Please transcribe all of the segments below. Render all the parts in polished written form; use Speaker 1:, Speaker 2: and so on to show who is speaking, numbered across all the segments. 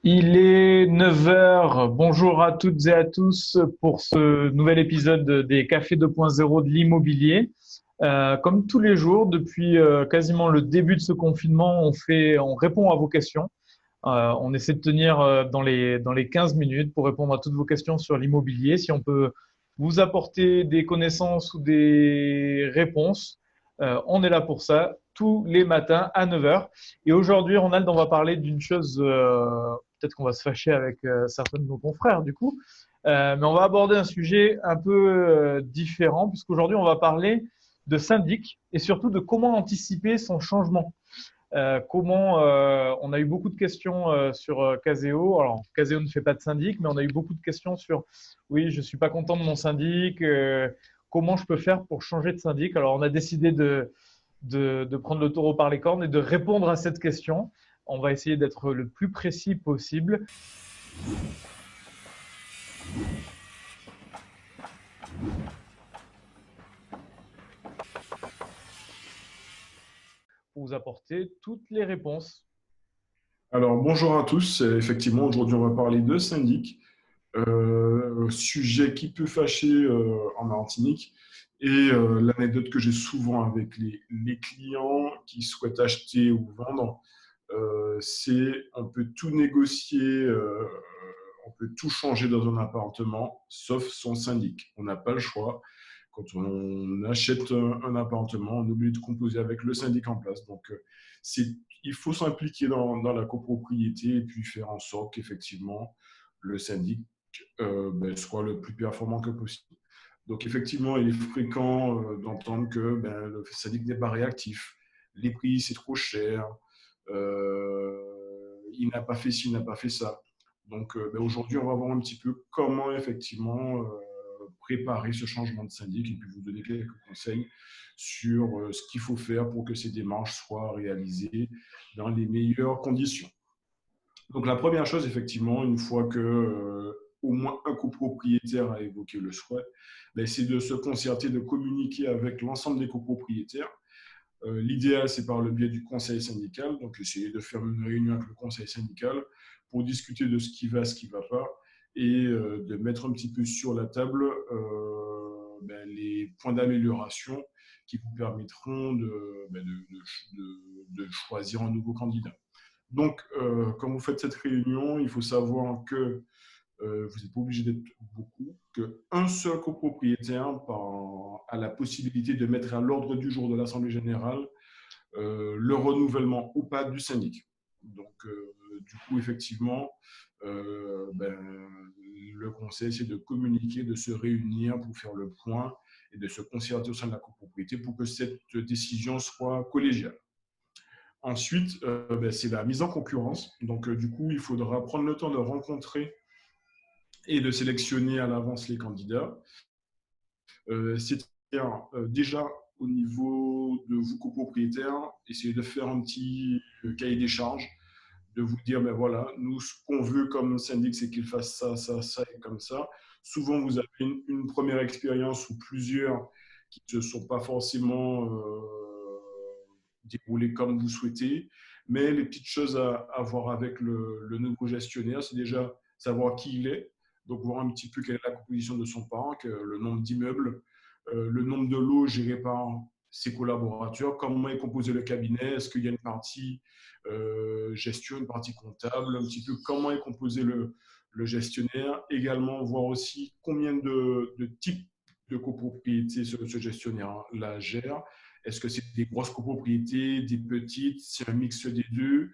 Speaker 1: Il est 9 heures. Bonjour à toutes et à tous pour ce nouvel épisode des Cafés 2.0 de l'immobilier. Comme tous les jours, depuis quasiment le début de ce confinement, on répond à vos questions. On essaie de tenir dans les 15 minutes pour répondre à toutes vos questions sur l'immobilier. Si on peut vous apporter des connaissances ou des réponses, on est là pour ça tous les matins à 9 heures. Et aujourd'hui, Ronald, on va parler d'une chose, peut-être qu'on va se fâcher avec certains de nos confrères du coup, mais on va aborder un sujet un peu différent puisqu'aujourd'hui, on va parler de syndic et surtout de comment anticiper son changement. On a eu beaucoup de questions sur Caseo. Alors, Caseo ne fait pas de syndic, mais on a eu beaucoup de questions sur, oui, je suis pas content de mon syndic. Comment je peux faire pour changer de syndic? Alors, on a décidé de prendre le taureau par les cornes et de répondre à cette question. On va essayer d'être le plus précis possible pour vous apporter toutes les réponses.
Speaker 2: Alors, bonjour à tous. Effectivement, aujourd'hui, on va parler de syndic, sujet qui peut fâcher en Martinique. Et l'anecdote que j'ai souvent avec les clients qui souhaitent acheter ou vendre, c'est on peut tout négocier, on peut tout changer dans un appartement, sauf son syndic. On n'a pas le choix. Quand on achète un appartement, on oublie de composer avec le syndic en place. Donc, c'est il faut s'impliquer dans la copropriété et puis faire en sorte qu'effectivement le syndic soit le plus performant que possible. Donc effectivement, il est fréquent d'entendre que le syndic n'est pas réactif, les prix c'est trop cher, il n'a pas fait ci, il n'a pas fait ça. Donc aujourd'hui, on va voir un petit peu comment effectivement préparer ce changement de syndic et puis vous donner quelques conseils sur ce qu'il faut faire pour que ces démarches soient réalisées dans les meilleures conditions. Donc la première chose, effectivement, une fois que au moins un copropriétaire a évoqué le souhait, c'est de se concerter, de communiquer avec l'ensemble des copropriétaires. L'idéal, c'est par le biais du conseil syndical, donc essayer de faire une réunion avec le conseil syndical pour discuter de ce qui ne va pas, et de mettre un petit peu sur la table les points d'amélioration qui vous permettront de choisir un nouveau candidat. Donc, quand vous faites cette réunion, il faut savoir que vous n'êtes pas obligé d'être beaucoup, qu'un seul copropriétaire a la possibilité de mettre à l'ordre du jour de l'Assemblée générale le renouvellement ou pas du syndic. Donc, du coup, effectivement, le conseil, c'est de communiquer, de se réunir pour faire le point et de se concerter au sein de la copropriété pour que cette décision soit collégiale. Ensuite, c'est la mise en concurrence. Donc, du coup, il faudra prendre le temps de rencontrer et de sélectionner à l'avance les candidats. C'est-à-dire, déjà, au niveau de vous copropriétaires, essayez de faire un petit cahier des charges, de vous dire, ben voilà, nous, ce qu'on veut comme syndic, c'est qu'il fasse ça, ça, ça et comme ça. Souvent, vous avez une première expérience ou plusieurs qui ne se sont pas forcément déroulées comme vous souhaitez. Mais les petites choses à voir avec le nouveau gestionnaire, c'est déjà savoir qui il est, donc voir un petit peu quelle est la composition de son parc, le nombre d'immeubles, le nombre de lots gérés par ses collaborateurs, comment est composé le cabinet, est-ce qu'il y a une partie gestion, une partie comptable, un petit peu comment est composé le gestionnaire. Également, voir aussi combien de types de copropriétés ce gestionnaire-là gère. Est-ce que c'est des grosses copropriétés, des petites, c'est un mix des deux.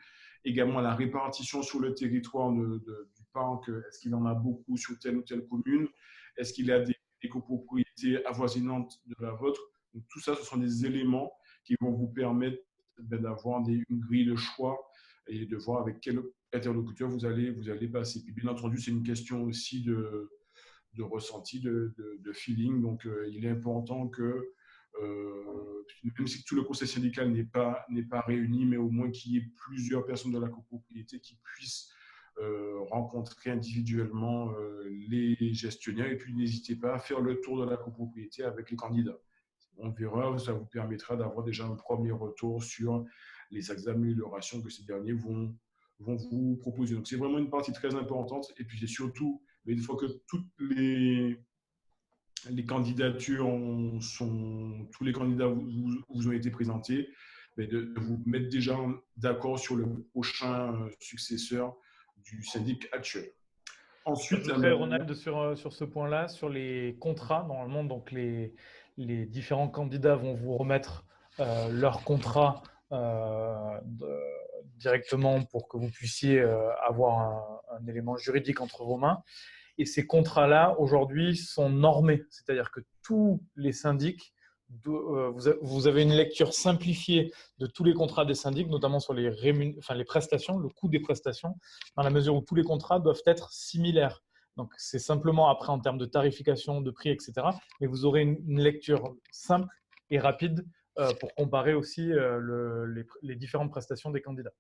Speaker 2: Également, la répartition sur le territoire du parc, est-ce qu'il en a beaucoup sur telle ou telle commune? Est-ce qu'il y a des copropriétés avoisinantes de la vôtre? Donc, tout ça, ce sont des éléments qui vont vous permettre d'avoir une grille de choix et de voir avec quel interlocuteur vous allez passer. Puis, bien entendu, c'est une question aussi de ressenti, de feeling. Donc, il est important que, même si tout le conseil syndical n'est pas réuni, mais au moins qu'il y ait plusieurs personnes de la copropriété qui puissent rencontrer individuellement les gestionnaires. Et puis, n'hésitez pas à faire le tour de la copropriété avec les candidats. On verra, ça vous permettra d'avoir déjà un premier retour sur les axes d'amélioration que ces derniers vont vous proposer. Donc, c'est vraiment une partie très importante. Et puis, c'est surtout, une fois que toutes les candidatures tous les candidats vous ont été présentés, de vous mettre déjà d'accord sur le prochain successeur du syndic actuel. Ensuite,
Speaker 1: J'ajouterais, Ronald, sur ce point-là, sur les contrats, normalement, donc les différents candidats vont vous remettre leur contrat directement pour que vous puissiez avoir un élément juridique entre vos mains. Et ces contrats-là, aujourd'hui, sont normés. C'est-à-dire que tous les syndics, vous avez une lecture simplifiée de tous les contrats des syndics, notamment sur les prestations, le coût des prestations, dans la mesure où tous les contrats doivent être similaires. Donc, c'est simplement après en termes de tarification, de prix, etc. Mais vous aurez une lecture simple et rapide pour comparer aussi les différentes prestations des candidats.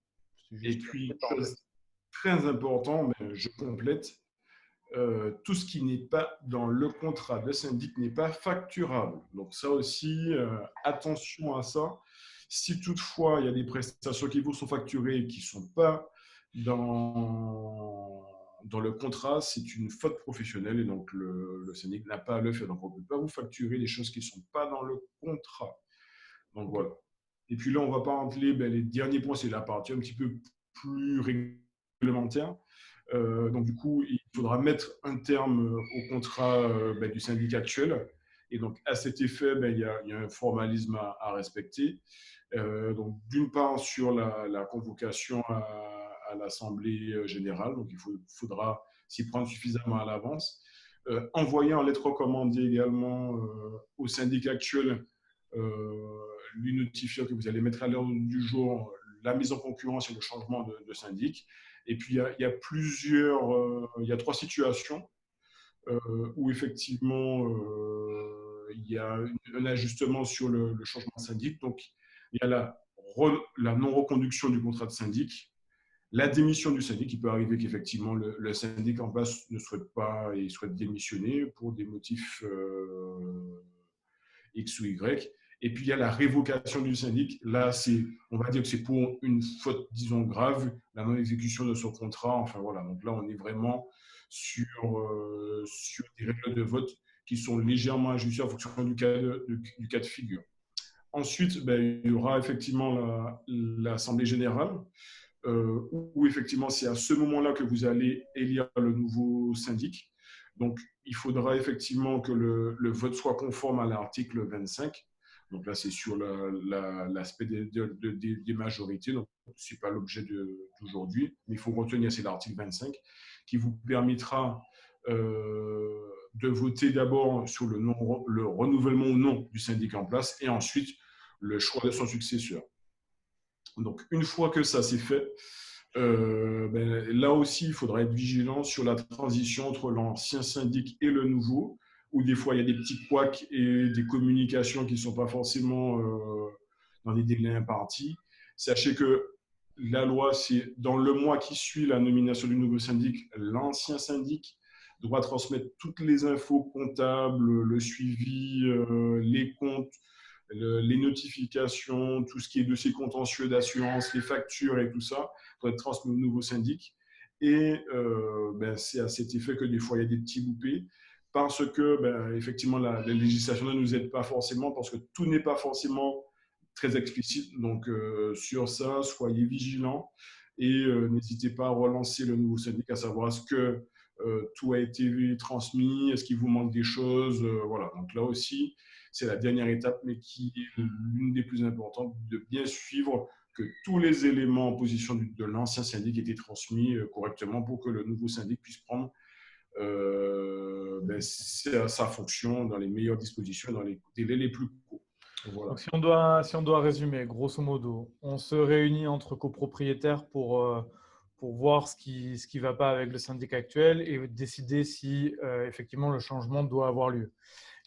Speaker 2: et puis, chose très importante, mais je complète, tout ce qui n'est pas dans le contrat de syndic n'est pas facturable. Donc ça aussi, attention à ça. Si toutefois il y a des prestations qui vous sont facturées et qui ne sont pas dans le contrat, c'est une faute professionnelle et donc le syndic n'a pas à le faire. Donc on ne peut pas vous facturer des choses qui ne sont pas dans le contrat. Donc voilà. Et puis là, on ne va pas rentrer, les derniers points, c'est la partie un petit peu plus réglementaire. Donc, du coup, il faudra mettre un terme au contrat du syndicat actuel. Et donc, à cet effet, il y a un formalisme à respecter. Donc, d'une part, sur la convocation à l'Assemblée générale. Donc, il faudra s'y prendre suffisamment à l'avance. Envoyer en lettre recommandée également au syndicat actuel, lui notifiant que vous allez mettre à l'ordre du jour la mise en concurrence et le changement de syndic. Et puis, il y a 3 situations où effectivement, il y a un ajustement sur le changement de syndic. Donc, il y a la non-reconduction du contrat de syndic, la démission du syndic. Il peut arriver qu'effectivement, le syndic en place ne souhaite pas et souhaite démissionner pour des motifs X ou Y. Et puis, il y a la révocation du syndic. Là, on va dire que c'est pour une faute, disons, grave, la non-exécution de son contrat. Enfin, voilà. Donc là, on est vraiment sur des règles de vote qui sont légèrement ajustées en fonction du cas de figure. Ensuite, il y aura effectivement l'Assemblée générale, où effectivement, c'est à ce moment-là que vous allez élire le nouveau syndic. Donc, il faudra effectivement que le vote soit conforme à l'article 25. Donc là, c'est sur l'aspect des majorités. Donc, ce n'est pas l'objet d'aujourd'hui, mais il faut retenir, c'est l'article 25 qui vous permettra de voter d'abord sur le renouvellement ou non du syndicat en place et ensuite le choix de son successeur. Donc, une fois que ça c'est fait, là aussi, il faudra être vigilant sur la transition entre l'ancien syndic et le nouveau, où des fois, il y a des petits couacs et des communications qui ne sont pas forcément dans les délais impartis. Sachez que la loi, c'est dans le mois qui suit la nomination du nouveau syndic, l'ancien syndic doit transmettre toutes les infos comptables, le suivi, les comptes, les notifications, tout ce qui est dossier contentieux d'assurance, les factures et tout ça, doit être transmis au nouveau syndic. Et c'est à cet effet que des fois, il y a des petits loupés parce que, effectivement, la législation ne nous aide pas forcément parce que tout n'est pas forcément très explicite. Donc, sur ça, soyez vigilants et n'hésitez pas à relancer le nouveau syndic, à savoir est-ce que tout a été transmis, est-ce qu'il vous manque des choses, voilà. Donc là aussi, c'est la dernière étape, mais qui est l'une des plus importantes, de bien suivre que tous les éléments en position de l'ancien syndic étaient transmis correctement pour que le nouveau syndic puisse prendre sa fonction dans les meilleures dispositions, dans les délais les plus courts. Voilà.
Speaker 1: Donc, si on doit résumer, grosso modo, on se réunit entre copropriétaires pour voir ce qui va pas avec le syndicat actuel et décider si effectivement le changement doit avoir lieu.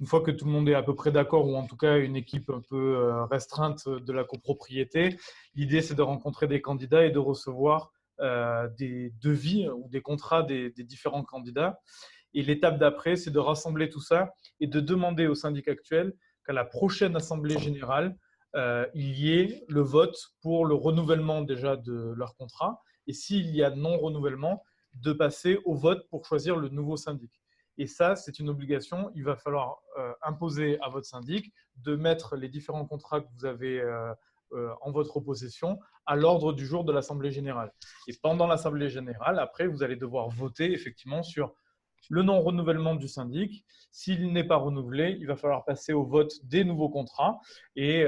Speaker 1: Une fois que tout le monde est à peu près d'accord, ou en tout cas une équipe un peu restreinte de la copropriété, l'idée c'est de rencontrer des candidats et de recevoir des devis ou des contrats des différents candidats. Et l'étape d'après, c'est de rassembler tout ça et de demander au syndicat actuel qu'à la prochaine assemblée générale, il y ait le vote pour le renouvellement déjà de leur contrat et s'il y a non-renouvellement, de passer au vote pour choisir le nouveau syndic. Et ça, c'est une obligation. Il va falloir imposer à votre syndic de mettre les différents contrats que vous avez en votre possession à l'ordre du jour de l'Assemblée générale. Et pendant l'Assemblée générale, après, vous allez devoir voter effectivement sur le non-renouvellement du syndic. S'il n'est pas renouvelé, il va falloir passer au vote des nouveaux contrats. Et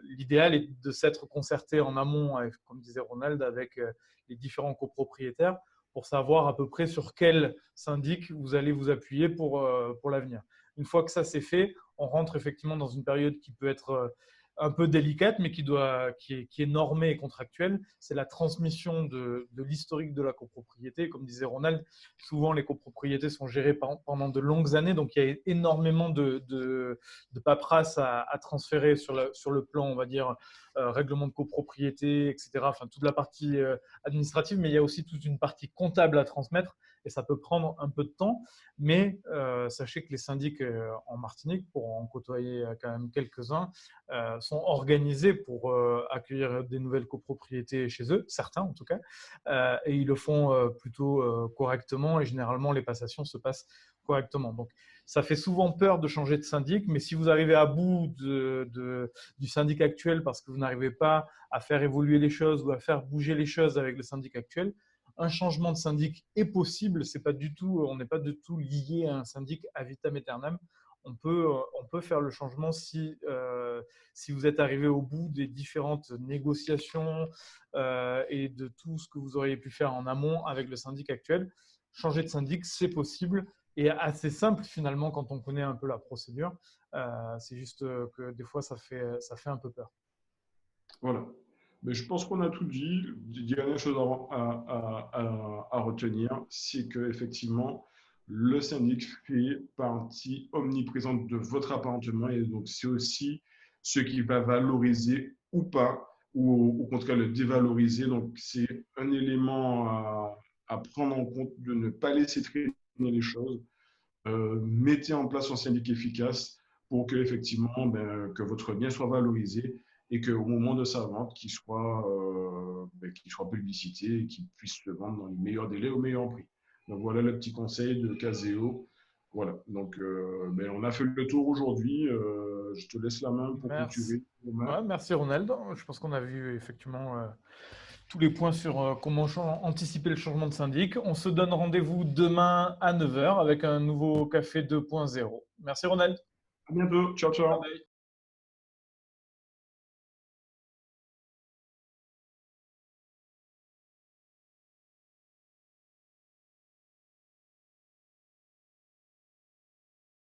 Speaker 1: l'idéal est de s'être concerté en amont, avec, comme disait Ronald, avec les différents copropriétaires pour savoir à peu près sur quel syndic vous allez vous appuyer pour l'avenir. Une fois que ça c'est fait, on rentre effectivement dans une période qui peut être un peu délicate, mais qui est normée et contractuelle. C'est la transmission de l'historique de la copropriété. Comme disait Ronald, souvent les copropriétés sont gérées pendant de longues années, donc il y a énormément de paperasse à transférer sur le plan, on va dire, règlement de copropriété, etc. Enfin, toute la partie administrative, mais il y a aussi toute une partie comptable à transmettre et ça peut prendre un peu de temps. Mais sachez que les syndics en Martinique, pour en côtoyer quand même quelques-uns, sont organisés pour accueillir des nouvelles copropriétés chez eux, certains en tout cas, et ils le font plutôt correctement et généralement les passations se passent correctement. Donc, ça fait souvent peur de changer de syndic, mais si vous arrivez à bout du syndic actuel parce que vous n'arrivez pas à faire évoluer les choses ou à faire bouger les choses avec le syndic actuel, un changement de syndic est possible. On n'est pas du tout lié à un syndic ad vitam aeternam. On peut faire le changement si vous êtes arrivé au bout des différentes négociations et de tout ce que vous auriez pu faire en amont avec le syndic actuel. Changer de syndic, c'est possible et assez simple finalement quand on connaît un peu la procédure. C'est juste que des fois, ça fait un peu peur.
Speaker 2: Voilà. Mais je pense qu'on a tout dit. Il y a une chose à retenir, c'est qu'effectivement, le syndic fait partie omniprésente de votre appartement et donc c'est aussi ce qui va valoriser ou pas, ou au contraire le dévaloriser. Donc c'est un élément à prendre en compte de ne pas laisser traîner les choses. Mettez en place un syndic efficace pour que, effectivement, que votre bien soit valorisé et qu'au moment de sa vente, qu'il soit publicité et qu'il puisse se vendre dans les meilleurs délais au meilleur prix. Donc voilà le petit conseil de Caseo. Voilà, donc on a fait le tour aujourd'hui. Je te laisse la main pour
Speaker 1: Merci.
Speaker 2: clôturer.
Speaker 1: Ouais, merci Ronald. Je pense qu'on a vu effectivement tous les points sur comment anticiper le changement de syndic. On se donne rendez-vous demain à 9 h avec un nouveau Café 2.0. Merci Ronald.
Speaker 2: À bientôt. Ciao,
Speaker 1: Bye
Speaker 2: ciao.
Speaker 1: bye.